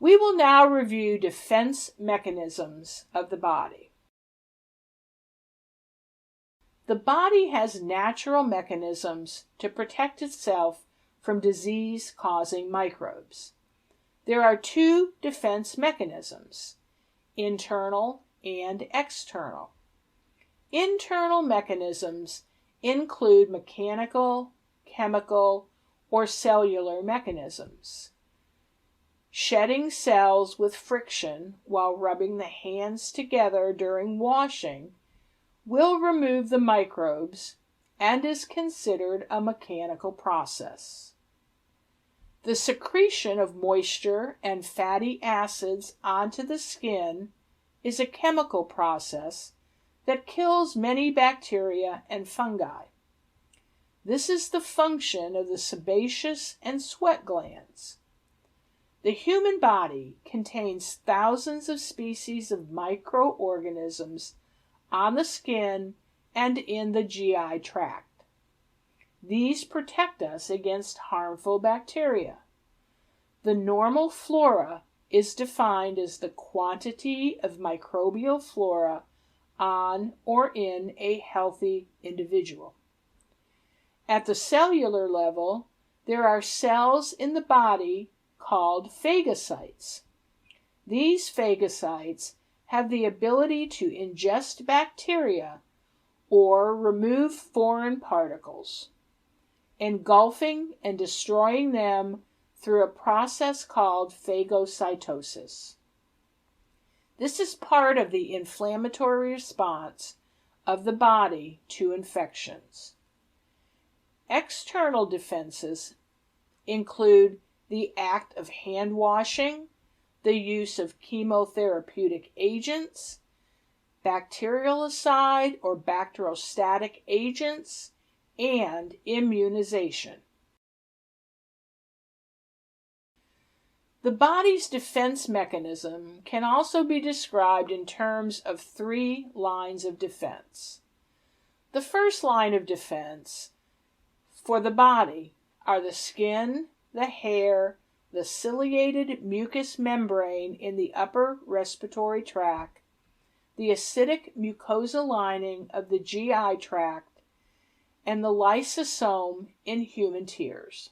We will now review defense mechanisms of the body. The body has natural mechanisms to protect itself from disease-causing microbes. There are two defense mechanisms, internal and external. Internal mechanisms include mechanical, chemical, or cellular mechanisms. Shedding cells with friction while rubbing the hands together during washing will remove the microbes and is considered a mechanical process. The secretion of moisture and fatty acids onto the skin is a chemical process that kills many bacteria and fungi. This is the function of the sebaceous and sweat glands. The human body contains thousands of species of microorganisms on the skin and in the GI tract. These protect us against harmful bacteria. The normal flora is defined as the quantity of microbial flora on or in a healthy individual. At the cellular level, there are cells in the body called phagocytes. These phagocytes have the ability to ingest bacteria or remove foreign particles, engulfing and destroying them through a process called phagocytosis. This is part of the inflammatory response of the body to infections. External defenses include the act of hand washing, the use of chemotherapeutic agents, bactericidal or bacteriostatic agents, and immunization. The body's defense mechanism can also be described in terms of three lines of defense. The first line of defense for the body are the skin, the hair, the ciliated mucous membrane in the upper respiratory tract, the acidic mucosa lining of the GI tract, and the lysosome in human tears.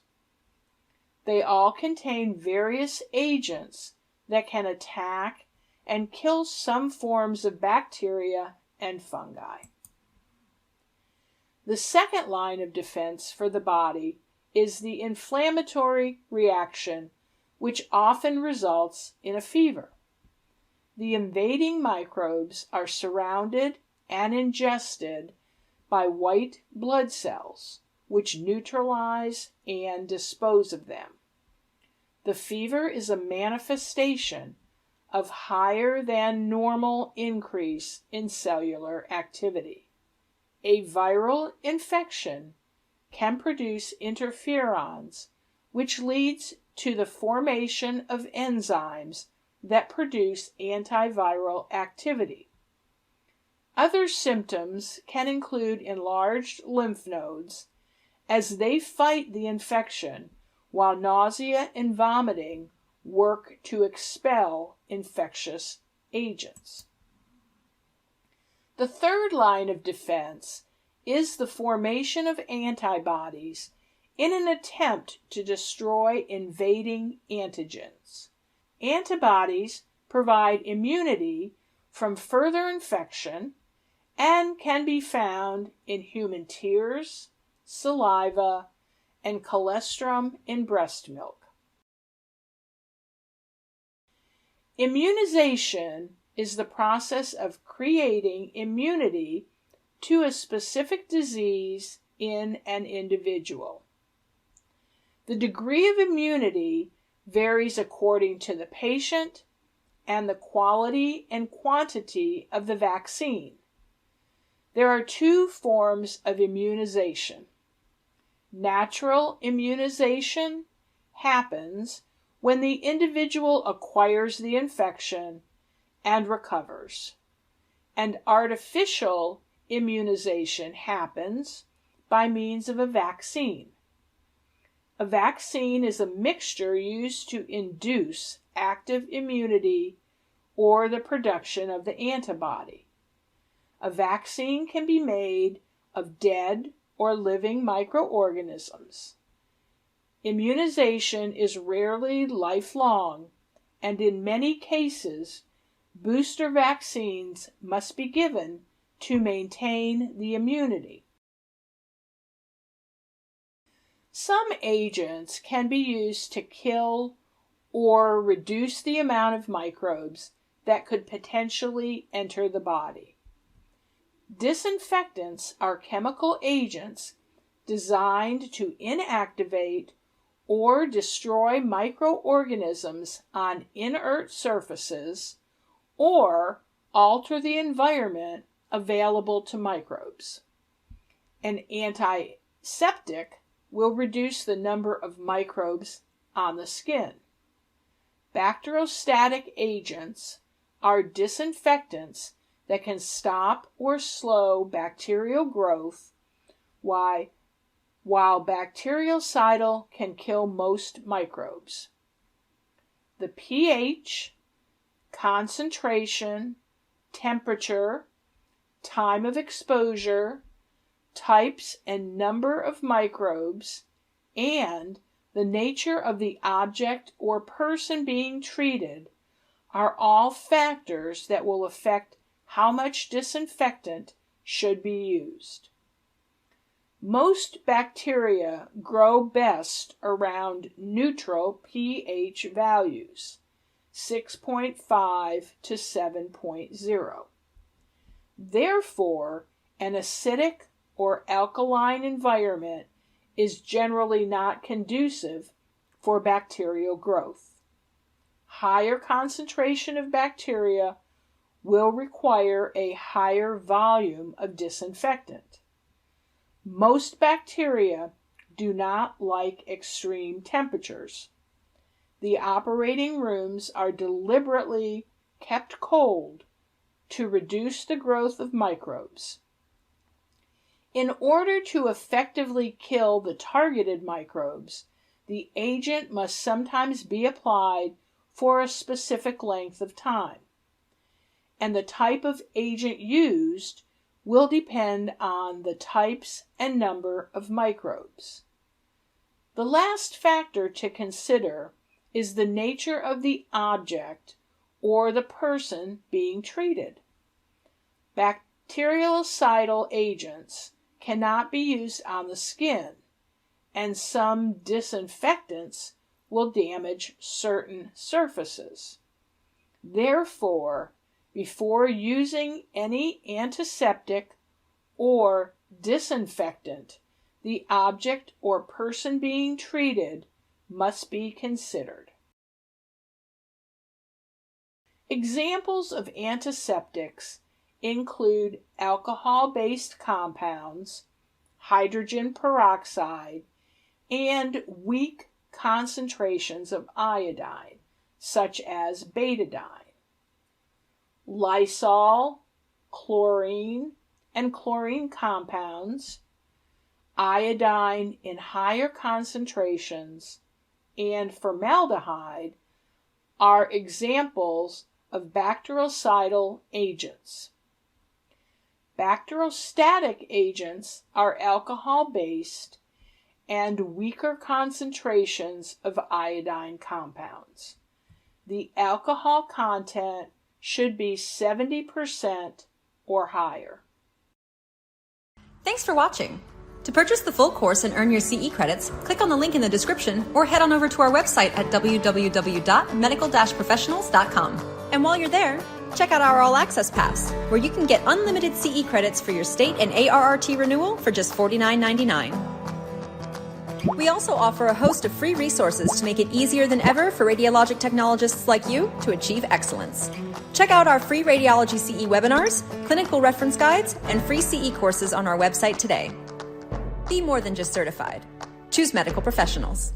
They all contain various agents that can attack and kill some forms of bacteria and fungi. The second line of defense for the body is the inflammatory reaction, which often results in a fever. The invading microbes are surrounded and ingested by white blood cells, which neutralize and dispose of them. The fever is a manifestation of higher than normal increase in cellular activity. A viral infection can produce interferons, which leads to the formation of enzymes that produce antiviral activity. Other symptoms can include enlarged lymph nodes as they fight the infection, while nausea and vomiting work to expel infectious agents. The third line of defense is the formation of antibodies in an attempt to destroy invading antigens. Antibodies provide immunity from further infection and can be found in human tears, saliva, and colostrum in breast milk. Immunization is the process of creating immunity to a specific disease in an individual. The degree of immunity varies according to the patient and the quality and quantity of the vaccine. There are two forms of immunization. Natural immunization happens when the individual acquires the infection and recovers, and artificial immunization happens by means of a vaccine. A vaccine is a mixture used to induce active immunity or the production of the antibody. A vaccine can be made of dead or living microorganisms. Immunization is rarely lifelong, and in many cases, booster vaccines must be given to maintain the immunity. Some agents can be used to kill or reduce the amount of microbes that could potentially enter the body. Disinfectants are chemical agents designed to inactivate or destroy microorganisms on inert surfaces or alter the environment available to microbes. An antiseptic will reduce the number of microbes on the skin. Bacteriostatic agents are disinfectants that can stop or slow bacterial growth, while bactericidal can kill most microbes. The pH, concentration, temperature, time of exposure, types and number of microbes, and the nature of the object or person being treated are all factors that will affect how much disinfectant should be used. Most bacteria grow best around neutral pH values, 6.5 to 7.0. Therefore, an acidic or alkaline environment is generally not conducive for bacterial growth. Higher concentration of bacteria will require a higher volume of disinfectant. Most bacteria do not like extreme temperatures. The operating rooms are deliberately kept cold to reduce the growth of microbes. In order to effectively kill the targeted microbes, the agent must sometimes be applied for a specific length of time, and the type of agent used will depend on the types and number of microbes. The last factor to consider is the nature of the object or the person being treated. Bactericidal agents cannot be used on the skin, and some disinfectants will damage certain surfaces. Therefore, before using any antiseptic or disinfectant, the object or person being treated must be considered. Examples of antiseptics include alcohol-based compounds, hydrogen peroxide, and weak concentrations of iodine, such as betadine. Lysol, chlorine, and chlorine compounds, iodine in higher concentrations, and formaldehyde are examples of bactericidal agents. Bacteriostatic agents are alcohol-based and weaker concentrations of iodine compounds. The alcohol content should be 70% or higher. Thanks for watching. To purchase the full course and earn your CE credits, click on the link in the description or head on over to our website at www.medical-professionals.com. And while you're there, check out our All Access Pass, where you can get unlimited CE credits for your state and ARRT renewal for just $49.99. We also offer a host of free resources to make it easier than ever for radiologic technologists like you to achieve excellence. Check out our free Radiology CE webinars, clinical reference guides, and free CE courses on our website today. Be more than just certified. Choose medical professionals.